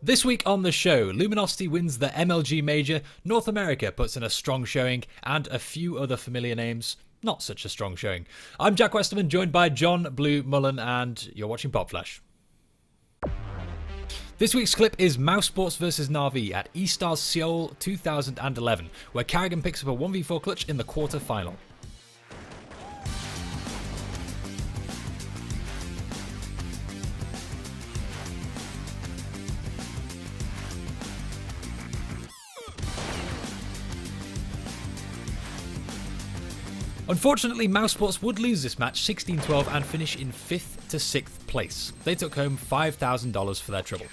This week on the show, Luminosity wins the MLG Major, North America puts in a strong showing, and a few other familiar names, not such a strong showing. I'm Jack Westerman, joined by John Blue Mullen, and you're watching PopFlash. This week's clip is Mouz Sports vs Na'Vi at eStars Seoul 2011, where Karrigan picks up a 1v4 clutch in the quarter-final. Unfortunately, Mouz Sports would lose this match 16-12 and finish in 5th to 6th place. They took home $5,000 for their trouble.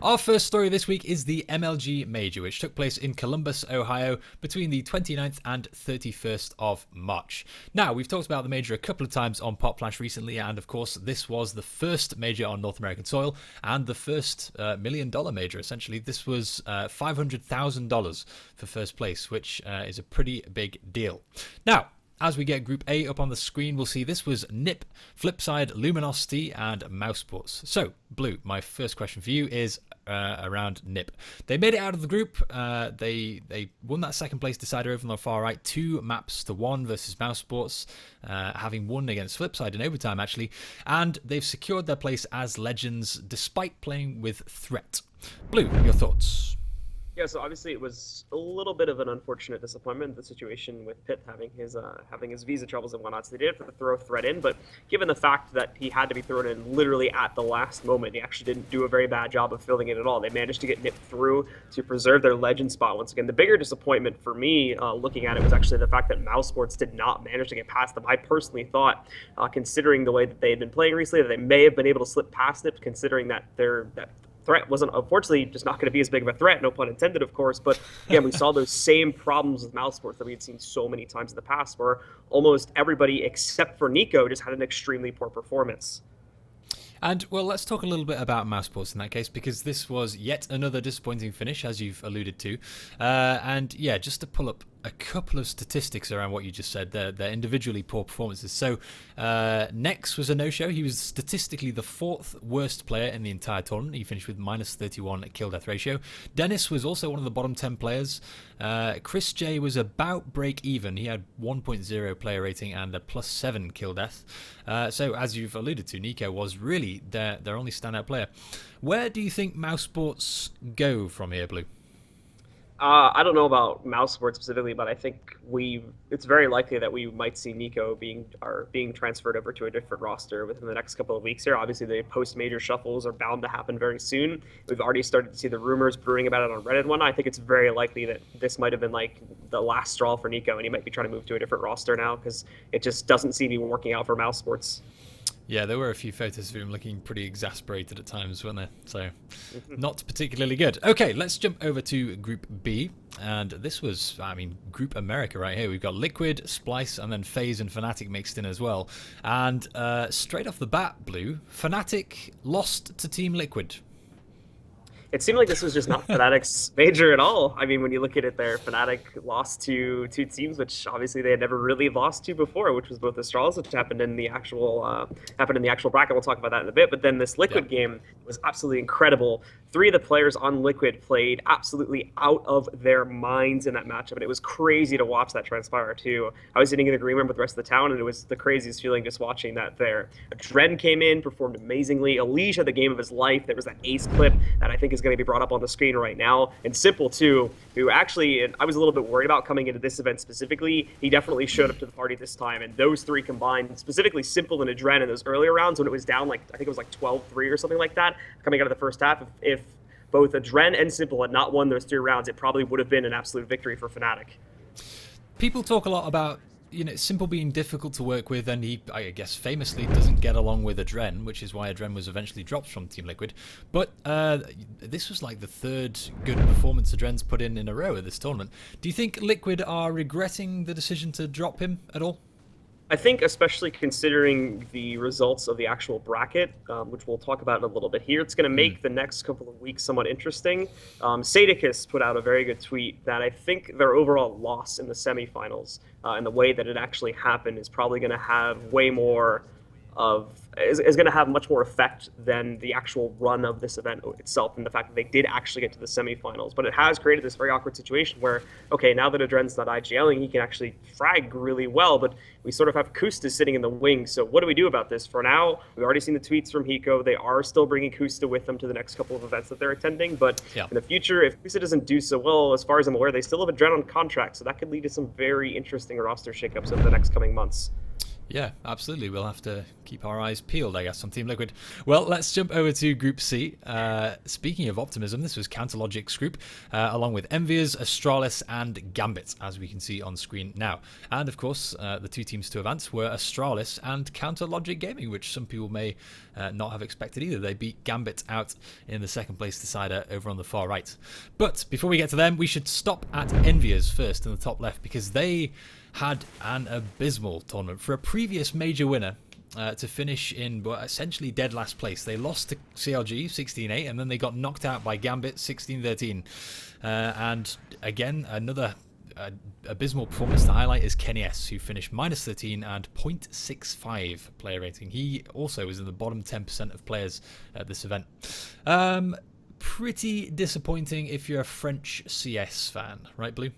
Our first story this week is the MLG Major, which took place in Columbus, Ohio, between the 29th and 31st of March. Now, we've talked about the Major a couple of times on PopFlash recently, and of course, this was the first Major on North American soil, and the first $1 million Major, essentially. This was $500,000 for first place, which is a pretty big deal. Now, as we get Group A up on the screen, we'll see this was NiP, Flipside, Luminosity, and Mouz Sports. So, Blue, my first question for you is around NiP. They made it out of the group. They won that second place decider over on the far right, 2-1 versus Mouz Sports, having won against Flipside in overtime, actually. And they've secured their place as legends despite playing with threat. Blue, your thoughts? Yeah, so obviously it was a little bit of an unfortunate disappointment, the situation with Pitt having his visa troubles and whatnot. So they did have to throw threat in, but given the fact that he had to be thrown in literally at the last moment, he actually didn't do a very bad job of filling it at all. They managed to get NiP through to preserve their legend spot once again. The bigger disappointment for me looking at it was actually the fact that Mouz Sports did not manage to get past them. I personally thought, considering the way that they had been playing recently, that they may have been able to slip past it, considering that that threat wasn't, unfortunately, just not going to be as big of a threat, no pun intended, of course. But again, we saw those same problems with Mouz Sports that we had seen so many times in the past, where almost everybody except for Niko just had an extremely poor performance. And, well, let's talk a little bit about Mouz Sports in that case, because this was yet another disappointing finish, as you've alluded to. And, yeah, just to pull up a couple of statistics around what you just said, they're individually poor performances. So, Nex was a no-show. He was statistically the 4th worst player in the entire tournament. He finished with -31 kill-death ratio. Dennis was also one of the bottom 10 players. Chris J was about break-even. He had 1.0 player rating and a +7 kill-death. So, as you've alluded to, Niko was really their only standout player. Where do you think Mouz Sports go from here, Blue? I don't know about Mouz Sports specifically, but I think it's very likely that we might see Niko being transferred over to a different roster within the next couple of weeks here. Obviously, the post-major shuffles are bound to happen very soon. We've already started to see the rumors brewing about it on Reddit and whatnot. I think it's very likely that this might have been like the last straw for Niko, and he might be trying to move to a different roster now because it just doesn't seem to be working out for Mouz Sports. Yeah, there were a few photos of him looking pretty exasperated at times, weren't there? So, not particularly good. Okay, let's jump over to Group B. And this was, Group America right here. We've got Liquid, Splice, and then FaZe and Fnatic mixed in as well. And straight off the bat, Blue, Fnatic lost to Team Liquid. It seemed like this was just not Fnatic's major at all. I mean, when you look at it there, Fnatic lost to two teams, which obviously they had never really lost to before, which was both Astralis, which happened in the actual bracket. We'll talk about that in a bit. But then this Liquid game was absolutely incredible. 3 of the players on Liquid played absolutely out of their minds in that matchup, and it was crazy to watch that transpire too. I was sitting in the green room with the rest of the town, and it was the craziest feeling just watching that there. Dren came in, performed amazingly. Elige had the game of his life. There was that ace clip that I think is going to be brought up on the screen right now. And Simple too, who actually, and I was a little bit worried about coming into this event specifically, he definitely showed up to the party this time. And those 3 combined, specifically Simple and Adren in those earlier rounds when it was down like, I think it was like 12-3 or something like that, coming out of the first half, if both Adren and Simple had not won those 3 rounds, it probably would have been an absolute victory for Fnatic. People talk a lot about Simple being difficult to work with, and he, I guess, famously doesn't get along with Adren, which is why Adren was eventually dropped from Team Liquid. But this was like the 3rd good performance Adren's put in a row at this tournament. Do you think Liquid are regretting the decision to drop him at all? I think, especially considering the results of the actual bracket, which we'll talk about in a little bit here, it's going to make the next couple of weeks somewhat interesting. Sadicus put out a very good tweet that I think their overall loss in the semifinals and the way that it actually happened is probably going to have way more is going to have much more effect than the actual run of this event itself, and the fact that they did actually get to the semifinals. But it has created this very awkward situation where, okay, now that Adren's not IGLing, he can actually frag really well, but we sort of have Kusta sitting in the wings. So what do we do about this? For now, we've already seen the tweets from Hiko. They are still bringing Kusta with them to the next couple of events that they're attending. But in the future, if Kusta doesn't do so well, as far as I'm aware, they still have Adren on contract. So that could lead to some very interesting roster shakeups over the next coming months. Yeah, absolutely. We'll have to keep our eyes peeled, I guess, on Team Liquid. Well, let's jump over to Group C. Speaking of optimism, this was Counterlogic's group, along with EnVyUs, Astralis, and Gambit, as we can see on screen now. And, of course, the two teams to advance were Astralis and Counterlogic Gaming, which some people may not have expected either. They beat Gambit out in the second place decider over on the far right. But before we get to them, we should stop at EnVyUs first in the top left, because they had an abysmal tournament. For a previous major winner to finish in essentially dead last place, they lost to CLG 16-8, and then they got knocked out by Gambit 16-13. And again, another abysmal performance to highlight is Kenny S, who finished -13 and 0.65 player rating. He also was in the bottom 10% of players at this event. Pretty disappointing if you're a French CS fan, right, Blue?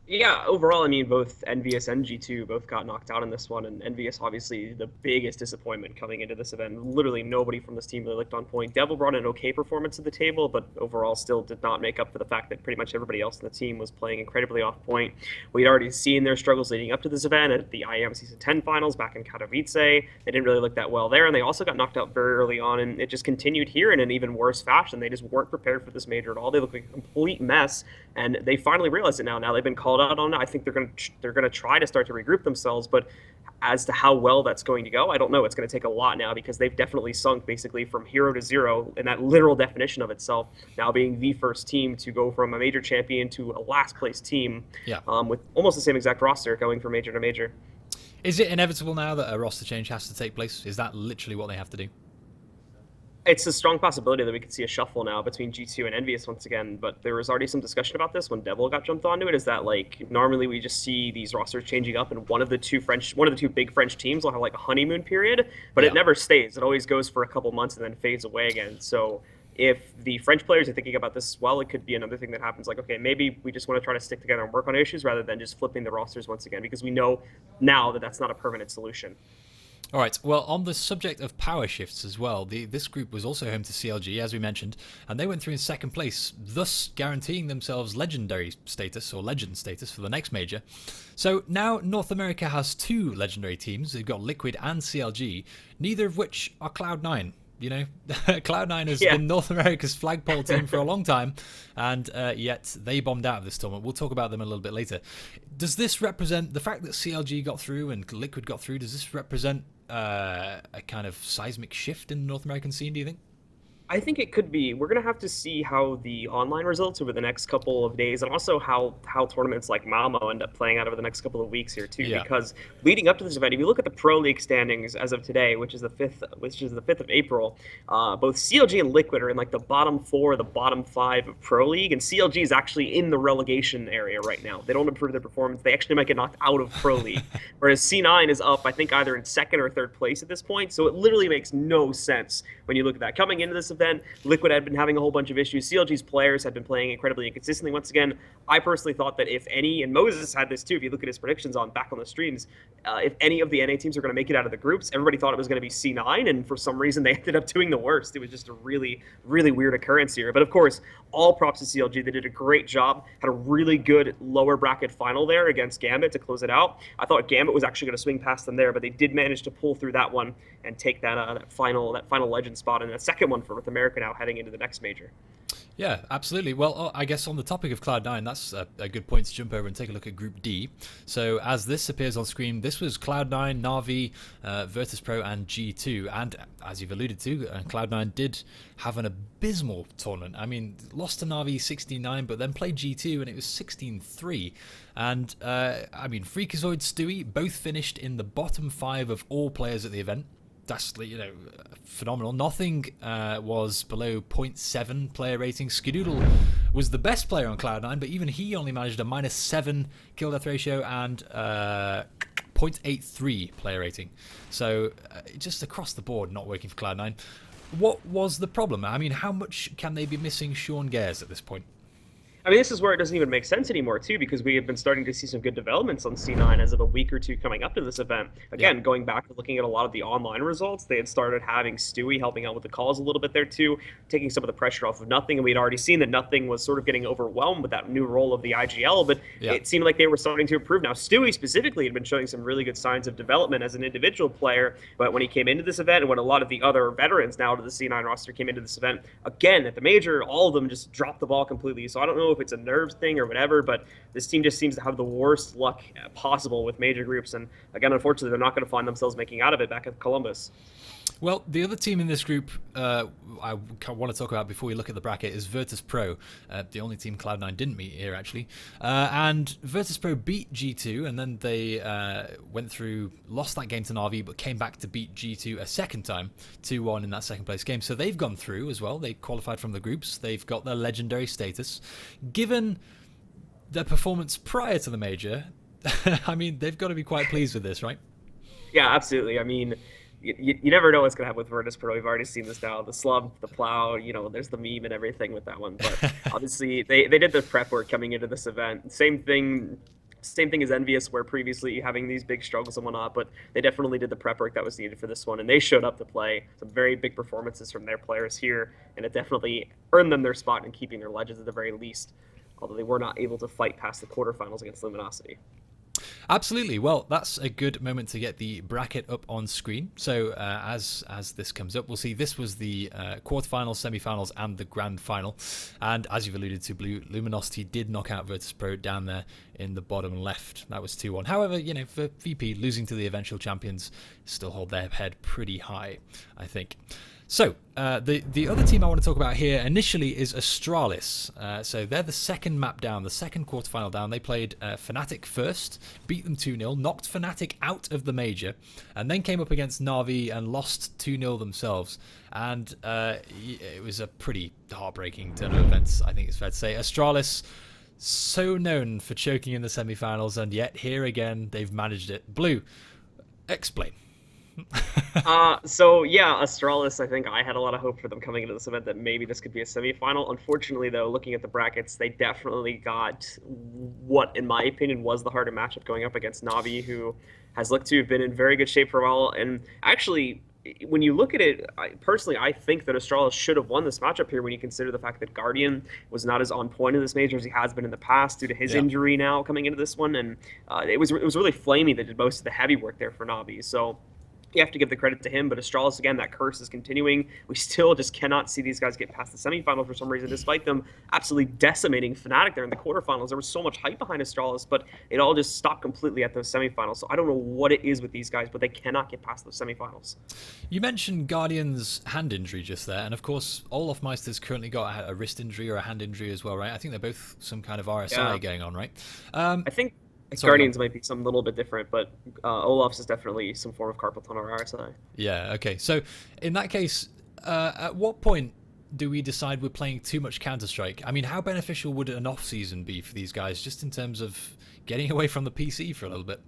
Yeah, overall, I mean, both EnVyUs and G2 both got knocked out in this one, and EnVyUs obviously the biggest disappointment coming into this event. Literally nobody from this team really looked on point. Devil brought an okay performance to the table, but overall still did not make up for the fact that pretty much everybody else in the team was playing incredibly off point. We'd already seen their struggles leading up to this event at the IEM Season 10 finals back in Katowice. They didn't really look that well there, and they also got knocked out very early on, and it just continued here in an even worse fashion. They just weren't prepared for this major at all. They look like a complete mess, and they finally realize it now. Now they've been called out on it. I think they're going to try to start to regroup themselves, but as to how well that's going to go, I don't know. It's going to take a lot now, because they've definitely sunk basically from hero to zero in that literal definition of itself, now being the first team to go from a major champion to a last place team, with almost the same exact roster going from major to major. Is it inevitable now that a roster change has to take place? Is that literally what they have to do? It's a strong possibility that we could see a shuffle now between G2 and EnVyUs once again, but there was already some discussion about this when Devil got jumped onto it, is that like normally we just see these rosters changing up, and one of the two big French teams will have like a honeymoon period, but it never stays. It always goes for a couple months and then fades away again. So if the French players are thinking about this as well, it could be another thing that happens, like, okay, maybe we just want to try to stick together and work on issues rather than just flipping the rosters once again, because we know now that that's not a permanent solution. All right, well, on the subject of power shifts as well, this group was also home to CLG, as we mentioned, and they went through in second place, thus guaranteeing themselves legendary status, or legend status, for the next major. So now North America has two legendary teams. They've got Liquid and CLG, neither of which are Cloud9. You know, Cloud9 has been North America's flagpole team for a long time, and yet they bombed out of this tournament. We'll talk about them a little bit later. Does this represent, the fact that CLG got through and Liquid got through, does this represent a kind of seismic shift in the North American scene, do you think? I think it could be. We're going to have to see how the online results over the next couple of days, and also how tournaments like Malmo end up playing out over the next couple of weeks here too. Because leading up to this event, if you look at the Pro League standings as of today, which is the 5th of April, both CLG and Liquid are in like the bottom 4, the bottom 5 of Pro League, and CLG is actually in the relegation area right now. They don't improve their performance. They actually might get knocked out of Pro League, whereas C9 is up, I think, either in 2nd or 3rd place at this point. So it literally makes no sense when you look at that. Coming into this event, Liquid had been having a whole bunch of issues. CLG's players had been playing incredibly inconsistently. Once again, I personally thought that if any, and Mouz had this too, if you look at his predictions back on the streams, if any of the NA teams are going to make it out of the groups, everybody thought it was going to be C9, and for some reason they ended up doing the worst. It was just a really, really weird occurrence here. But of course, all props to CLG. They did a great job, had a really good lower bracket final there against Gambit to close it out. I thought Gambit was actually going to swing past them there, but they did manage to pull through that one and take that final legend spot, and that second one for North America now heading into the next major. Yeah, absolutely. Well, I guess on the topic of Cloud9, that's a good point to jump over and take a look at Group D. So as this appears on screen, this was Cloud9, Na'Vi, virtus.pro, and G2. And as you've alluded to, Cloud9 did have an abysmal tournament. I mean, lost to Na'Vi 16-9, but then played G2, and it was 16-3. And, I mean, Freakazoid, Stewie, both finished in the bottom 5 of all players at the event. That's, you know, phenomenal. Nothing was below 0.7 player rating. Skidoodle was the best player on Cloud9, but even he only managed a -7 kill death ratio and 0.83 player rating. So just across the board, not working for Cloud9. What was the problem? I mean, how much can they be missing Sean Gares at this point? I mean, this is where it doesn't even make sense anymore, too, because we have been starting to see some good developments on C9 as of a week or two coming up to this event. Again, going back and looking at a lot of the online results, they had started having Stewie helping out with the calls a little bit there, too, taking some of the pressure off of Nothing. And we'd already seen that Nothing was sort of getting overwhelmed with that new role of the IGL, but it seemed like they were starting to improve. Now, Stewie specifically had been showing some really good signs of development as an individual player, but when he came into this event and when a lot of the other veterans now to the C9 roster came into this event, again, at the major, all of them just dropped the ball completely. So I don't know if it's a nerves thing or whatever, but this team just seems to have the worst luck possible with major groups, and again, unfortunately, they're not going to find themselves making out of it back at Columbus. Well, the other team in this group I want to talk about before we look at the bracket is virtus.pro, the only team Cloud9 didn't meet here, actually. And virtus.pro beat G2, and then they went through, lost that game to Na'Vi, but came back to beat G2 a second time, 2-1 in that second place game. So they've gone through as well. They qualified from the groups. They've got their legendary status. Given their performance prior to the major, I mean, they've got to be quite pleased with this, right? Yeah, absolutely. I mean, you never know what's going to happen with virtus.pro. We've already seen this now. The slump, the plow, there's the meme and everything with that one. But obviously, they did the prep work coming into this event. Same thing as EnVyUs, where previously having these big struggles and whatnot, but they definitely did the prep work that was needed for this one, and they showed up to play. Some very big performances from their players here, and it definitely earned them their spot in keeping their legends at the very least, although they were not able to fight past the quarterfinals against Luminosity. Absolutely. Well, that's a good moment to get the bracket up on screen. So as this comes up, we'll see this was the quarterfinals, semifinals, and the grand final. And as you've alluded to, Blue, Luminosity did knock out virtus.pro down there in the bottom left. That was 2-1. However, for VP, losing to the eventual champions still hold their head pretty high, I think. So, the other team I want to talk about here initially is Astralis. So they're the second map down, the second quarterfinal down. They played Fnatic first, beat them 2-0, knocked Fnatic out of the major, and then came up against Na'Vi and lost 2-0 themselves. And it was a pretty heartbreaking turn of events, I think it's fair to say. Astralis, so known for choking in the semifinals, and yet here again, they've managed it. Blue, explain. So yeah, Astralis, I think I had a lot of hope for them coming into this event that maybe this could be a semifinal. Unfortunately, though, looking at the brackets, they definitely got what, in my opinion, was the harder matchup going up against Na'Vi, who has looked to have been in very good shape for a while. And actually, when you look at it, I think that Astralis should have won this matchup here when you consider the fact that Guardian was not as on point in this major as he has been in the past due to his injury now coming into this one. And it was really Flamey that did most of the heavy work there for Na'Vi. So you have to give the credit to him, but Astralis, again, that curse is continuing. We still just cannot see these guys get past the semifinals for some reason, despite them absolutely decimating Fnatic there in the quarterfinals. There was so much hype behind Astralis, but it all just stopped completely at those semifinals. So I don't know what it is with these guys, but they cannot get past those semifinals. You mentioned Guardian's hand injury just there, and of course, Olaf Meister's currently got a wrist injury or a hand injury as well, right? I think they're both some kind of RSI going on, right? I think Guardians might be something a little bit different, but Olaf's is definitely some form of carpal tunnel or RSI. Yeah, okay. So in that case, at what point do we decide we're playing too much Counter-Strike? I mean, how beneficial would an off-season be for these guys, just in terms of getting away from the PC for a little bit?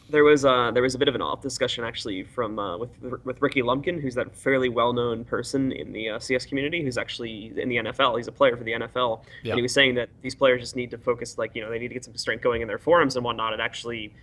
There was a bit of an off discussion actually from with Ricky Lumpkin, who's that fairly well-known person in the CS community, who's actually in the NFL. He's a player for the NFL, and he was saying that these players just need to focus, they need to get some strength going in their forearms and whatnot. And actually,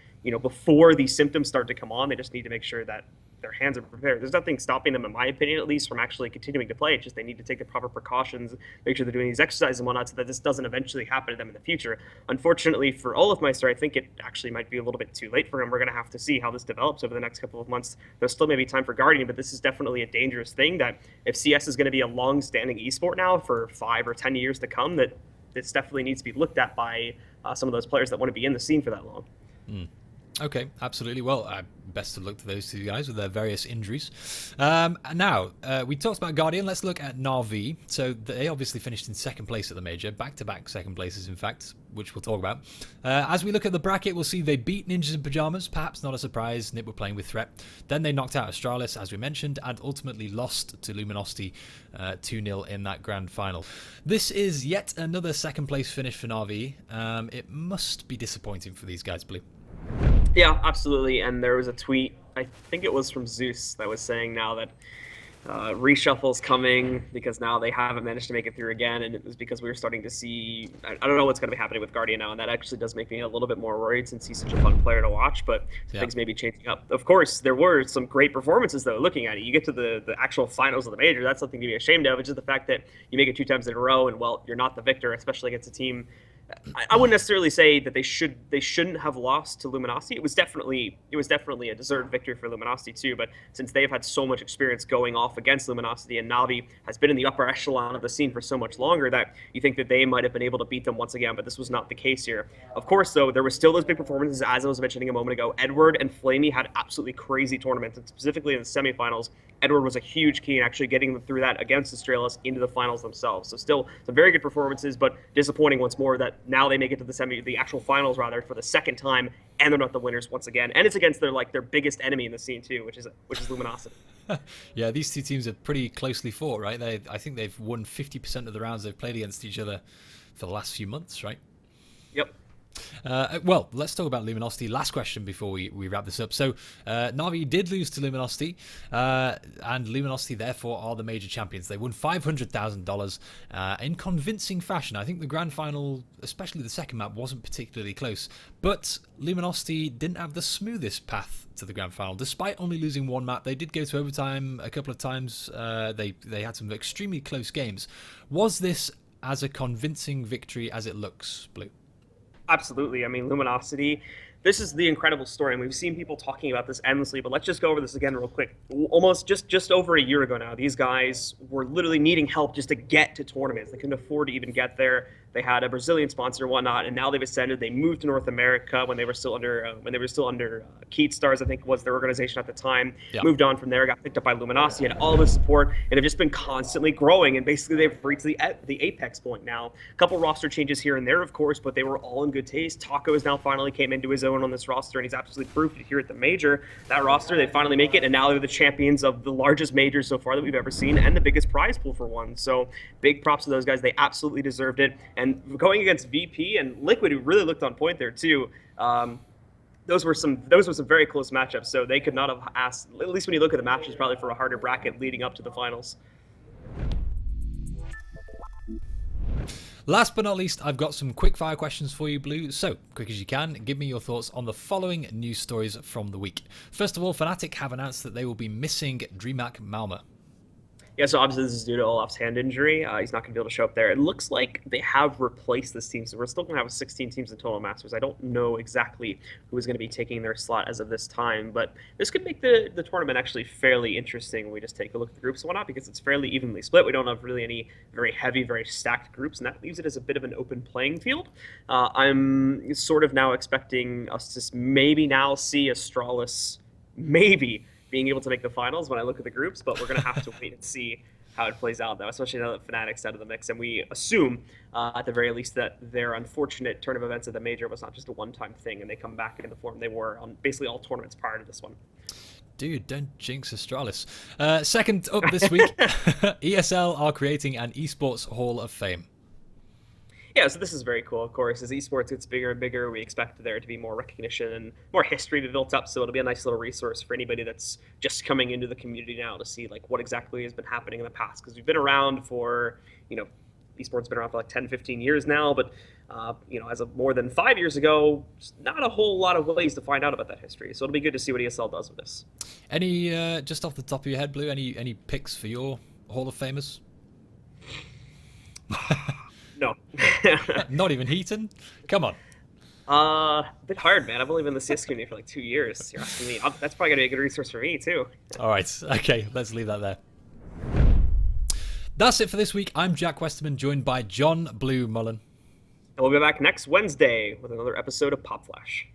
before these symptoms start to come on, they just need to make sure that their hands are prepared. There's nothing stopping them, in my opinion, at least, from actually continuing to play. It's just they need to take the proper precautions, make sure they're doing these exercises and whatnot, so that this doesn't eventually happen to them in the future. Unfortunately for Olaf Meister, I think it actually might be a little bit too late for him. We're going to have to see how this develops over the next couple of months. There's still maybe time for Guardian, but this is definitely a dangerous thing that if CS is going to be a long-standing esport now for 5 or 10 years to come, that this definitely needs to be looked at by some of those players that want to be in the scene for that long. Okay, absolutely. Well, best of luck to those two guys with their various injuries. Now, we talked about Guardian. Let's look at Na'Vi. So they obviously finished in second place at the major, back-to-back second places, in fact, which we'll talk about. As we look at the bracket, we'll see they beat Ninjas in Pyjamas, perhaps not a surprise. Nip were playing with Threat. Then they knocked out Astralis, as we mentioned, and ultimately lost to Luminosity 2-0 in that grand final. This is yet another second-place finish for Na'Vi. It must be disappointing for these guys, Blue. Yeah, absolutely. And there was a tweet, I think it was from Zeus, that was saying now that reshuffle's coming because now they haven't managed to make it through again, and it was because we were starting to see. I don't know what's going to be happening with Guardian now, and that actually does make me a little bit more worried since he's such a fun player to watch. But things may be changing up. Of course, there were some great performances though. Looking at it, you get to the actual finals of the major. That's something to be ashamed of. It's just the fact that you make it 2 times in a row, and well, you're not the victor, especially against a team. I wouldn't necessarily say that they shouldn't have lost to Luminosity. It was definitely a deserved victory for Luminosity too. But since they've had so much experience going off against Luminosity, and Navi has been in the upper echelon of the scene for so much longer, that you think that they might have been able to beat them once again. But this was not the case here. Of course, though, there were still those big performances, as I was mentioning a moment ago. Edward and Flamey had absolutely crazy tournaments, and specifically in the semifinals, Edward was a huge key in actually getting them through that against Astralis into the finals themselves. So still some very good performances, but disappointing once more that now they make it to the actual finals rather for the second time, and they're not the winners once again. And it's against their biggest enemy in the scene too, which is Luminosity. Yeah, these two teams are pretty closely fought, right? I think they've won 50% of the rounds they've played against each other for the last few months, right? Yep. Well, let's talk about Luminosity. Last question before we wrap this up. So, Navi did lose to Luminosity, and Luminosity therefore are the major champions. They won $500,000 in convincing fashion. I think the grand final, especially the second map, wasn't particularly close, but Luminosity didn't have the smoothest path to the grand final. Despite only losing one map, they did go to overtime a couple of times. They had some extremely close games. Was this as a convincing victory as it looks, Blue? Absolutely. I mean, Luminosity, this is the incredible story, and we've seen people talking about this endlessly, but let's just go over this again real quick. Almost just over a year ago now, these guys were literally needing help just to get to tournaments. They couldn't afford to even get there. They had a Brazilian sponsor and whatnot, and now they've ascended. They moved to North America when they were still under Keat Stars, I think was their organization at the time. Yep. Moved on from there, got picked up by Luminosity, had all this support, and have just been constantly growing. And basically, they've reached the apex point now. A couple roster changes here and there, of course, but they were all in good taste. Taco has now finally came into his own on this roster, and he's absolutely proved it here at the major. That roster, they finally make it, and now they're the champions of the largest major so far that we've ever seen, and the biggest prize pool for one. So big props to those guys. They absolutely deserved it. And going against VP and Liquid, who really looked on point there too. Those were some very close matchups. So they could not have asked, at least when you look at the matches, probably for a harder bracket leading up to the finals. Last but not least, I've got some quick-fire questions for you, Blue. So, quick as you can, give me your thoughts on the following news stories from the week. First of all, Fnatic have announced that they will be missing DreamHack Malma. Yeah, so obviously this is due to Olaf's hand injury. He's not going to be able to show up there. It looks like they have replaced this team, so we're still going to have 16 teams in total Masters. I don't know exactly who is going to be taking their slot as of this time, but this could make the tournament actually fairly interesting when we just take a look at the groups and whatnot, because it's fairly evenly split. We don't have really any very heavy, very stacked groups, and that leaves it as a bit of an open playing field. I'm sort of now expecting us to maybe now see Astralis maybe being able to make the finals when I look at the groups, but we're going to have to wait and see how it plays out, though, especially now that Fnatic's out of the mix. And we assume, at the very least, that their unfortunate turn of events at the major was not just a one-time thing, and they come back in the form they were on basically all tournaments prior to this one. Dude, don't jinx Astralis. Second up this week, ESL are creating an esports Hall of Fame. Yeah, so this is very cool, of course. As esports gets bigger and bigger, we expect there to be more recognition and more history to be built up, so it'll be a nice little resource for anybody that's just coming into the community now to see like what exactly has been happening in the past, because we've been around for, esports has been around for like 10, 15 years now, but as of more than 5 years ago, not a whole lot of ways to find out about that history, so it'll be good to see what ESL does with this. Any, just off the top of your head, Blue, any picks for your Hall of Famers? No. Not even Heaton? Come on. A bit hard, man. I've only been in the CS community for like 2 years. You're asking me. That's probably going to be a good resource for me, too. All right. Okay, let's leave that there. That's it for this week. I'm Jack Westerman, joined by John Blue Mullen. And we'll be back next Wednesday with another episode of PopFlash.